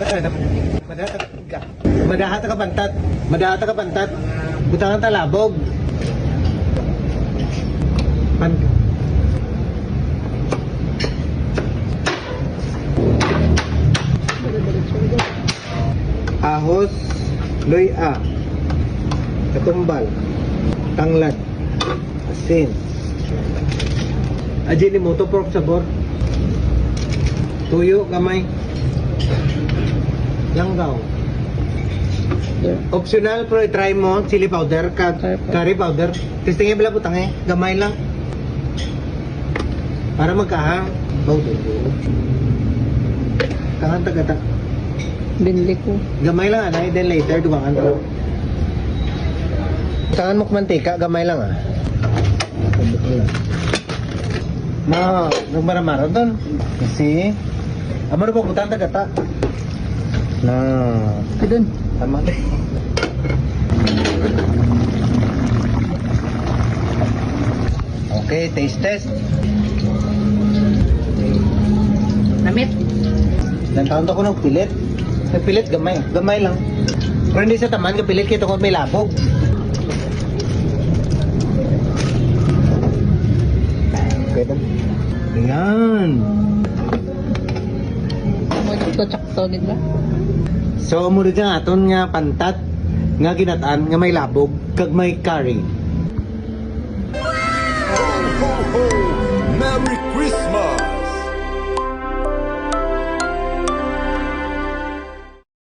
Madahata ka pantat. Madahata ka pantat. Butangan talabog. Ahos, loy-a, katumbal, tanglad, asin. Aji ni moto pork sabor. Tuyo, kamay. Langgaw. Optional pero try mo chili powder, curry powder. Testingin bila putang gamay lang. Para magkahang. Powder. Kangan tagata. Binli ko. Gamay lang anay, then later duwangan ka. Kangan mo mantika, gamay lang ah. No, nagmaramara doon. Kasi, amo na po putang tagata. No. Doon. Tama din. Okay, taste test. Namit. Dan taon ko ng pilit. Nagpilit gamay. Gamay lang. Pero hindi sa taman, kapilit kita kung may labog. Okay dan. Ayan. Mo ito tsakto nila. So, umunod dyan aton nga pantat nga ginataan nga may labog kag may curry. Merry